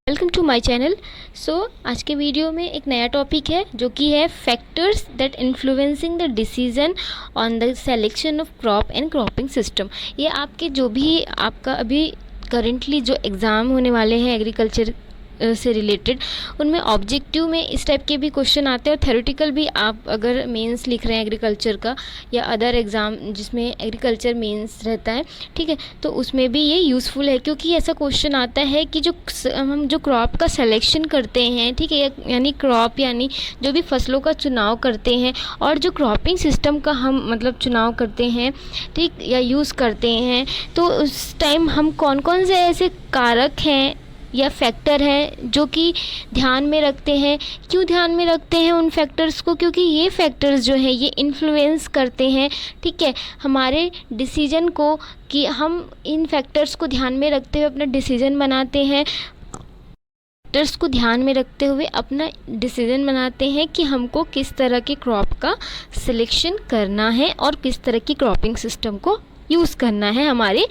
Welcome to my channel. आज के video में एक नया टॉपिक है जो कि है factors that influencing the decision on the selection of crop and cropping system. ये आपके जो भी आपका अभी करेंटली जो एग्ज़ाम होने वाले हैं एग्रीकल्चर से रिलेटेड, उनमें ऑब्जेक्टिव में इस टाइप के भी क्वेश्चन आते हैं और थ्योरेटिकल भी। आप अगर मेंस लिख रहे हैं एग्रीकल्चर का या अदर एग्ज़ाम जिसमें एग्रीकल्चर मेंस रहता है, ठीक है, तो उसमें भी ये यूज़फुल है क्योंकि ऐसा क्वेश्चन आता है कि हम जो क्रॉप का सिलेक्शन करते हैं, ठीक है, यानी क्रॉप यानी जो भी फसलों का चुनाव करते हैं और जो क्रॉपिंग सिस्टम का हम मतलब चुनाव करते हैं, ठीक, या यूज़ करते हैं, तो उस टाइम हम कौन कौन से ऐसे कारक हैं या फैक्टर है जो कि ध्यान में रखते हैं। क्यों ध्यान में रखते हैं उन फैक्टर्स को? क्योंकि ये फैक्टर्स जो है ये इन्फ्लुएंस करते हैं, ठीक है, हमारे डिसीजन को, कि हम इन फैक्टर्स को ध्यान में रखते हुए अपना डिसीजन बनाते हैं। फैक्टर्स को ध्यान में रखते हुए अपना डिसीजन बनाते हैं कि हमको किस तरह के क्रॉप का सिलेक्शन करना है और किस तरह की क्रॉपिंग सिस्टम को यूज़ करना है हमारे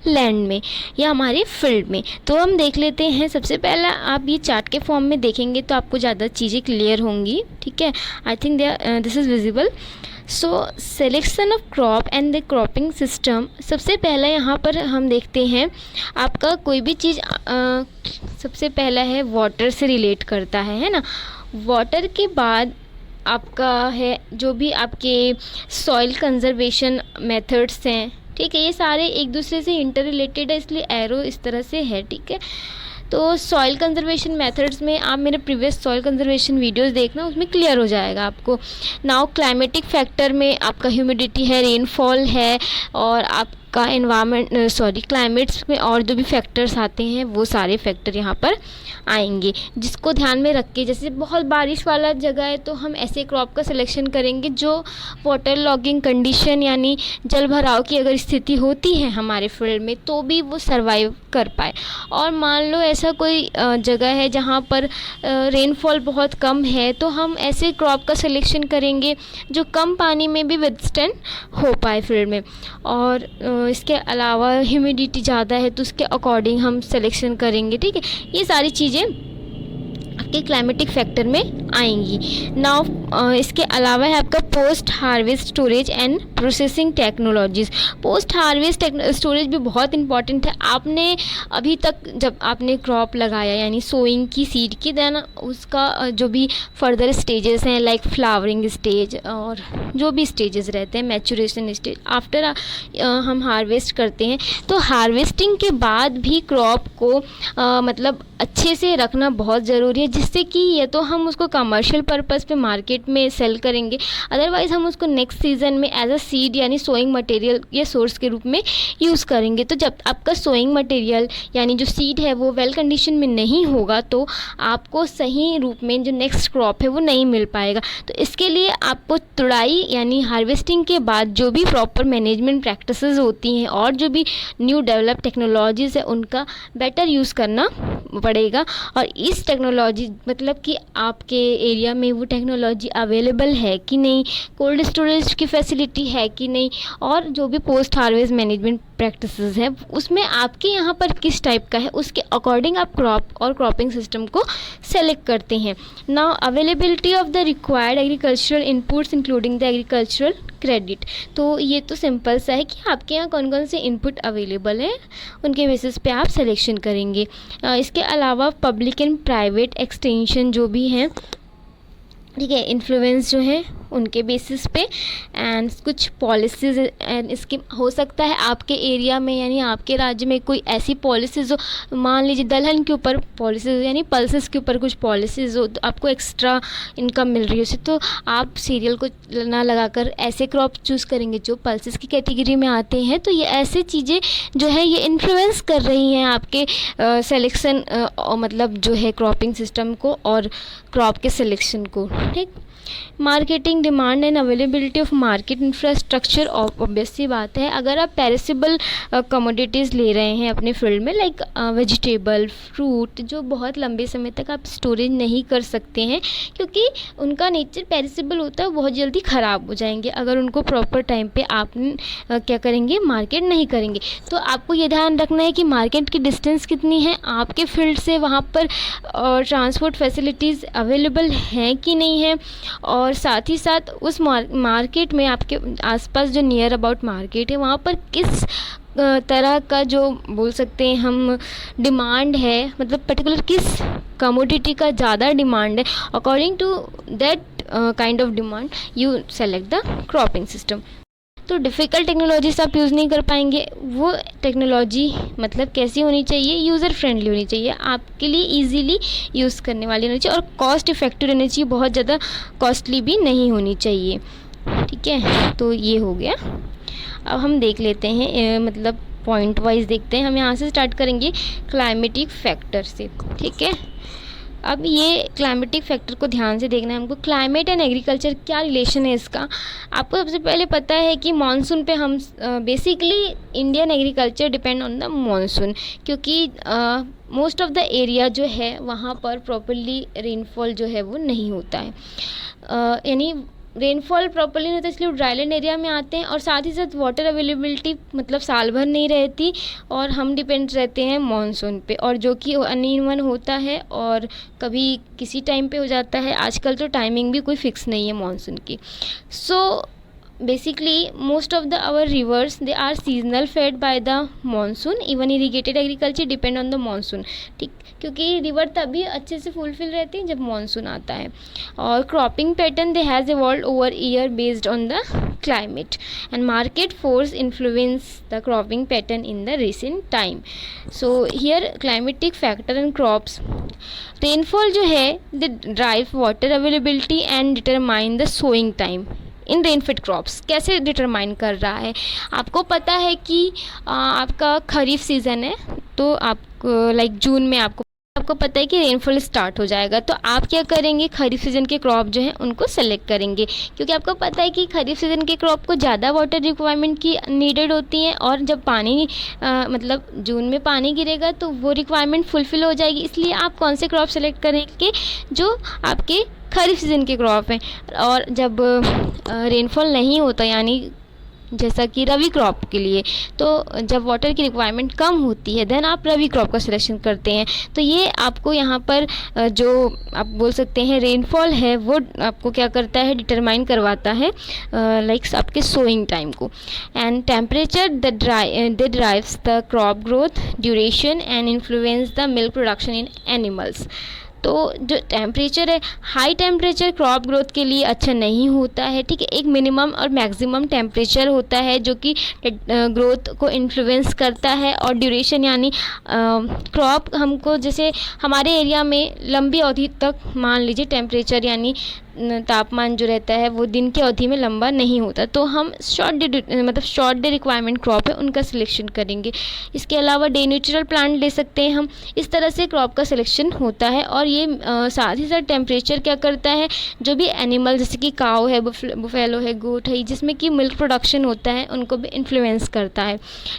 लैंड में या हमारे फील्ड में। तो हम देख लेते हैं। सबसे पहला आप ये चार्ट के फॉर्म में देखेंगे तो आपको ज़्यादा चीज़ें क्लियर होंगी, ठीक है। I think this is visible. So selection of crop and the cropping system. सबसे पहला यहाँ पर हम देखते हैं आपका कोई भी चीज़ सबसे पहला है वाटर से रिलेट करता है ना। वाटर के बाद आपका है जो भी आपके सॉइल कंजर्वेशन मेथड्स हैं, ठीक है, ये सारे एक दूसरे से इंटर रिलेटेड है, इसलिए एरो इस तरह से है, ठीक है। तो सॉइल कंजर्वेशन मेथड्स में आप मेरे प्रीवियस सॉइल कंजर्वेशन वीडियोस देखना, उसमें क्लियर हो जाएगा आपको। नाउ क्लाइमेटिक फैक्टर में आपका ह्यूमिडिटी है, रेनफॉल है, और आपका क्लाइमेट्स में और जो भी फैक्टर्स आते हैं वो सारे फैक्टर यहाँ पर आएंगे, जिसको ध्यान में रख के, जैसे बहुत बारिश वाला जगह है तो हम ऐसे क्रॉप का सिलेक्शन करेंगे जो वाटर लॉगिंग कंडीशन यानी जल भराव की अगर स्थिति होती है हमारे फील्ड में तो भी वो सर्वाइव कर पाए। और मान लो ऐसा कोई जगह है जहाँ पर रेनफॉल बहुत कम है तो हम ऐसे क्रॉप का सिलेक्शन करेंगे जो कम पानी में भी विदस्टैंड हो पाए फील्ड में। और इसके अलावा ह्यूमिडिटी ज़्यादा है तो उसके अकॉर्डिंग हम सिलेक्शन करेंगे, ठीक है। ये सारी चीज़ें आपके क्लाइमेटिक फैक्टर में आएंगी। नाउ इसके अलावा है आपका post harvest storage and processing technologies. Post harvest storage भी बहुत इंपॉर्टेंट है। आपने अभी तक जब आपने क्रॉप लगाया यानी सोइंग की सीड की, देन उसका जो भी फर्दर स्टेजेस हैं लाइक फ्लावरिंग स्टेज और जो भी स्टेजेस रहते हैं, मैचुरेशन स्टेज, आफ्टर हम हार्वेस्ट करते हैं, तो हार्वेस्टिंग के बाद भी क्रॉप को मतलब अच्छे से रखना बहुत ज़रूरी है, जिससे कि ये तो हम उसको कमर्शियल पर्पस पे मार्केट में सेल करेंगे, अदरवाइज़ हम उसको नेक्स्ट सीज़न में एज अ सीड यानी सोइंग मटेरियल या सोर्स के रूप में यूज़ करेंगे। तो जब आपका सोइंग मटेरियल यानी जो सीड है वो वेल कंडीशन में नहीं होगा तो आपको सही रूप में जो नेक्स्ट क्रॉप है वो नहीं मिल पाएगा। तो इसके लिए आपको तुड़ाई यानी हार्वेस्टिंग के बाद जो भी प्रॉपर मैनेजमेंट प्रैक्टिसेस होती हैं और जो भी न्यू डेवलप टेक्नोलॉजीज़ है उनका बेटर यूज़ करना पड़ेगा। और इस टेक्नोलॉजी मतलब कि आपके एरिया में वो टेक्नोलॉजी अवेलेबल है कि नहीं, कोल्ड स्टोरेज की फैसिलिटी है कि नहीं, और जो भी पोस्ट हार्वेस्ट मैनेजमेंट प्रैक्टिसेस है उसमें आपके यहाँ पर किस टाइप का है, उसके अकॉर्डिंग आप क्रॉप और क्रॉपिंग सिस्टम को सेलेक्ट करते हैं। Now availability of the required agricultural inputs including the agricultural credit. तो ये तो सिंपल सा है कि आपके यहाँ कौन कौन से इनपुट अवेलेबल है, उनके बेसिस पे आप सिलेक्शन करेंगे। इसके अलावा पब्लिक एंड प्राइवेट एक्सटेंशन जो भी हैं, ठीक है, इन्फ्लुएंस जो है उनके बेसिस पे, एंड कुछ पॉलिसीज़ एंड इसके हो सकता है आपके एरिया में यानी आपके राज्य में कोई ऐसी पॉलिसीज़ हो, मान लीजिए दलहन के ऊपर पॉलिसीज़ यानी पल्सेस के ऊपर कुछ पॉलिसीज़ हो, तो आपको एक्स्ट्रा इनकम मिल रही है उससे, तो आप सीरियल को ना लगाकर ऐसे क्रॉप चूज़ करेंगे जो पल्सेस की कैटेगरी में आते हैं। तो ये ऐसे चीज़ें जो है ये इन्फ्लुएंस कर रही हैं आपके सिलेक्शन मतलब जो है क्रॉपिंग सिस्टम को और क्रॉप के सिलेक्शन को, ठीक। Marketing, demand and availability of market infrastructure, obvious सी बात है अगर आप पेरिसेबल कमोडिटीज़ ले रहे हैं अपने फील्ड में, लाइक वेजिटेबल, फ्रूट, जो बहुत लंबे समय तक आप स्टोरेज नहीं कर सकते हैं क्योंकि उनका नेचर पेरिसेबल होता है, बहुत जल्दी ख़राब हो जाएंगे अगर उनको प्रॉपर टाइम पे आप क्या करेंगे, मार्केट नहीं करेंगे। तो आपको ये ध्यान रखना है कि मार्केट की डिस्टेंस कितनी है आपके फील्ड से, वहाँ पर ट्रांसपोर्ट फैसिलिटीज़ अवेलेबल हैं कि नहीं है, और साथ ही साथ उस मार्केट में आपके आसपास जो नियर अबाउट मार्केट है वहाँ पर किस तरह का जो बोल सकते हैं हम डिमांड है, मतलब पर्टिकुलर किस कमोडिटी का ज़्यादा डिमांड है, according to that kind of demand you select the cropping system. तो डिफ़िकल्ट टेक्नोलॉजीज आप यूज़ नहीं कर पाएंगे। वो टेक्नोलॉजी मतलब कैसी होनी चाहिए, यूज़र फ्रेंडली होनी चाहिए, आपके लिए इजीली यूज़ करने वाली होनी चाहिए और कॉस्ट इफ़ेक्टिव रहनी चाहिए, बहुत ज़्यादा कॉस्टली भी नहीं होनी चाहिए। ठीक है, तो ये हो गया। अब हम देख लेते हैं मतलब पॉइंट वाइज देखते हैं। हम यहाँ से स्टार्ट करेंगे क्लाइमेटिक फैक्टर से। ठीक है, अब ये क्लाइमेटिक फैक्टर को ध्यान से देखना है हमको। क्लाइमेट एंड एग्रीकल्चर क्या रिलेशन है इसका, आपको सबसे पहले पता है कि मानसून पे हम basically Indian agriculture depend on the monsoon, क्योंकि मोस्ट ऑफ द एरिया जो है वहाँ पर प्रॉपरली रेनफॉल जो है वो नहीं होता है, यानी रेनफॉल प्रॉपरली नहीं होता, इसलिए ड्राईलैंड एरिया में आते हैं, और साथ ही साथ वाटर अवेलेबिलिटी मतलब साल भर नहीं रहती और हम डिपेंड रहते हैं मानसून पे, और जो कि अनइवन होता है और कभी किसी टाइम पे हो जाता है। आजकल तो टाइमिंग भी कोई फिक्स नहीं है मानसून की। So basically most of the our rivers they are seasonal fed by the monsoon, even irrigated agriculture depend on the monsoon. ठीक, क्योंकि रिवर तभी अच्छे से फुलफिल रहती हैं जब मानसून आता है। और cropping pattern they has evolved over year based on the climate and market force influence the cropping pattern in the recent time. So here climatic factor and crops, rainfall जो है they drive water availability and determine the sowing time in rainfed crops. कैसे determine कर रहा है, आपको पता है कि आपका खरीफ सीज़न है, तो आपको लाइक जून में आपको पता है कि रेनफॉल स्टार्ट हो जाएगा, तो आप क्या करेंगे, खरीफ सीज़न के क्रॉप जो हैं उनको सेलेक्ट करेंगे, क्योंकि आपको पता है कि खरीफ सीज़न के क्रॉप को ज़्यादा वाटर रिक्वायरमेंट की नीडेड होती हैं, और जब पानी मतलब जून में पानी गिरेगा तो वो रिक्वायरमेंट फुलफ़िल हो जाएगी। इसलिए आप कौन से क्रॉप सेलेक्ट करेंगे, जो आपके खरीफ सीज़न के क्रॉप हैं। और जब रेनफॉल नहीं होता, यानी जैसा कि रवि क्रॉप के लिए, तो जब वाटर की रिक्वायरमेंट कम होती है देन आप रवि क्रॉप का सिलेक्शन करते हैं। तो ये आपको यहाँ पर जो आप बोल सकते हैं रेनफॉल है वो आपको क्या करता है, डिटरमाइन करवाता है लाइक आपके सोइंग टाइम को। And temperature that drives the crop growth, duration and influence the milk production in animals. तो जो टेम्परेचर है, हाई टेम्परेचर क्रॉप ग्रोथ के लिए अच्छा नहीं होता है। ठीक है, एक मिनिमम और मैक्सिमम टेम्परेचर होता है जो कि ग्रोथ को इन्फ्लुएंस करता है, और ड्यूरेशन यानी क्रॉप हमको जैसे हमारे एरिया में लंबी अवधि तक मान लीजिए टेम्परेचर यानी तापमान जो रहता है वो दिन की अवधि में लंबा नहीं होता, तो हम शॉर्ट डे रिक्वायरमेंट क्रॉप है उनका सिलेक्शन करेंगे। इसके अलावा डे न्यूट्रल प्लांट ले सकते हैं हम। इस तरह से क्रॉप का सिलेक्शन होता है। और ये साथ ही साथ टेम्परेचर क्या करता है, जो भी एनिमल जैसे कि काऊ है, बुफेलो है, गोट है, जिसमें कि मिल्क प्रोडक्शन होता है, उनको भी इन्फ्लुएंस करता है।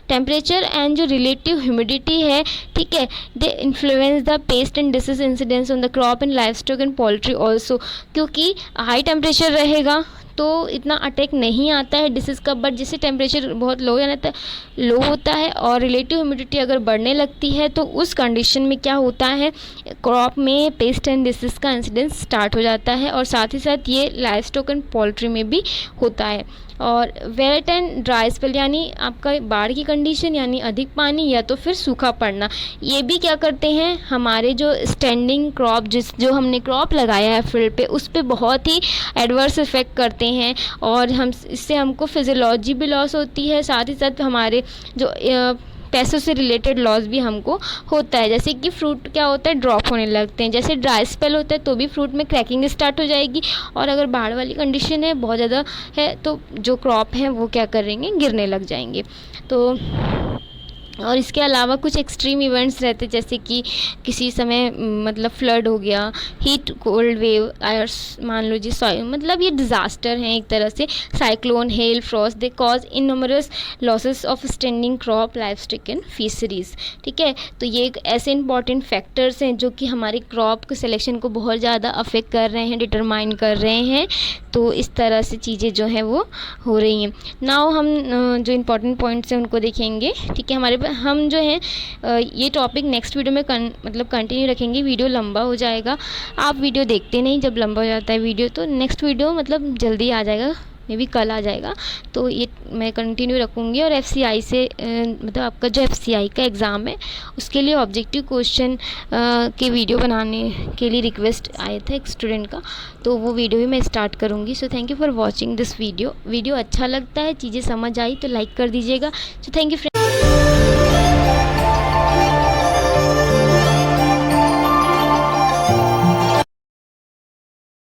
टेम्परेचर एंड जो रिलेटिव ह्यूमिडिटी है, ठीक है, they influence the paste and disease incidence on the crop and life stock and poultry also. क्योंकि हाई टेम्परेचर रहेगा तो इतना अटैक नहीं आता है डिसीज़ का, बट जैसे टेम्परेचर बहुत लो होता है और रिलेटिव ह्यूमिडिटी अगर बढ़ने लगती है तो उस कंडीशन में क्या होता है, क्रॉप में पेस्ट एंड डिसीज़ का इंसिडेंस स्टार्ट हो जाता है, और साथ ही साथ ये लाइफ स्टॉक एंड पोल्ट्री में भी होता है। और वेट एंड ड्राई स्पेल यानी आपका बाढ़ की कंडीशन यानी अधिक पानी या तो फिर सूखा पड़ना, ये भी क्या करते हैं, हमारे जो स्टैंडिंग क्रॉप जो हमने क्रॉप लगाया है फील्ड पे उस पर बहुत ही एडवर्स इफेक्ट करते हैं, और इससे हमको फिजियोलॉजी भी लॉस होती है, साथ ही साथ हमारे जो पैसों से रिलेटेड लॉस भी हमको होता है। जैसे कि फ्रूट क्या होता है, ड्रॉप होने लगते हैं, जैसे ड्राई स्पेल होता है तो भी फ्रूट में क्रैकिंग स्टार्ट हो जाएगी, और अगर बाढ़ वाली कंडीशन है बहुत ज़्यादा है तो जो क्रॉप हैं वो क्या करेंगे, गिरने लग जाएंगे। तो और इसके अलावा कुछ एक्सट्रीम इवेंट्स रहते जैसे कि किसी समय मतलब फ्लड हो गया, हीट कोल्ड वेव, मान लो जी मतलब ये डिज़ास्टर हैं एक तरह से। Cyclone, hail, frost, they cause innumerous losses of standing crop, livestock and fisheries. ठीक है, तो ये एक ऐसे इंपॉर्टेंट फैक्टर्स हैं जो कि हमारे क्रॉप के सिलेक्शन को बहुत ज़्यादा अफेक्ट कर रहे हैं, डिटरमाइन कर रहे हैं। तो इस तरह से चीज़ें जो हैं वो हो रही हैं। नाउ हम जो इम्पोर्टेंट पॉइंट्स हैं उनको देखेंगे। ठीक है, हम जो है ये टॉपिक नेक्स्ट वीडियो में मतलब कंटिन्यू रखेंगे। वीडियो लंबा हो जाएगा, आप वीडियो देखते नहीं जब लंबा हो जाता है वीडियो, तो नेक्स्ट वीडियो मतलब जल्दी आ जाएगा, मे बी कल आ जाएगा। तो ये मैं कंटिन्यू रखूँगी। और FCI से मतलब आपका जो FCI का एग्ज़ाम है उसके लिए ऑब्जेक्टिव क्वेश्चन के वीडियो बनाने के लिए रिक्वेस्ट आए थे एक स्टूडेंट का, तो वो वीडियो भी मैं स्टार्ट करूँगी। So thank you for watching this video. Video अच्छा लगता है, चीज़ें समझ आई तो लाइक कर दीजिएगा। So thank you.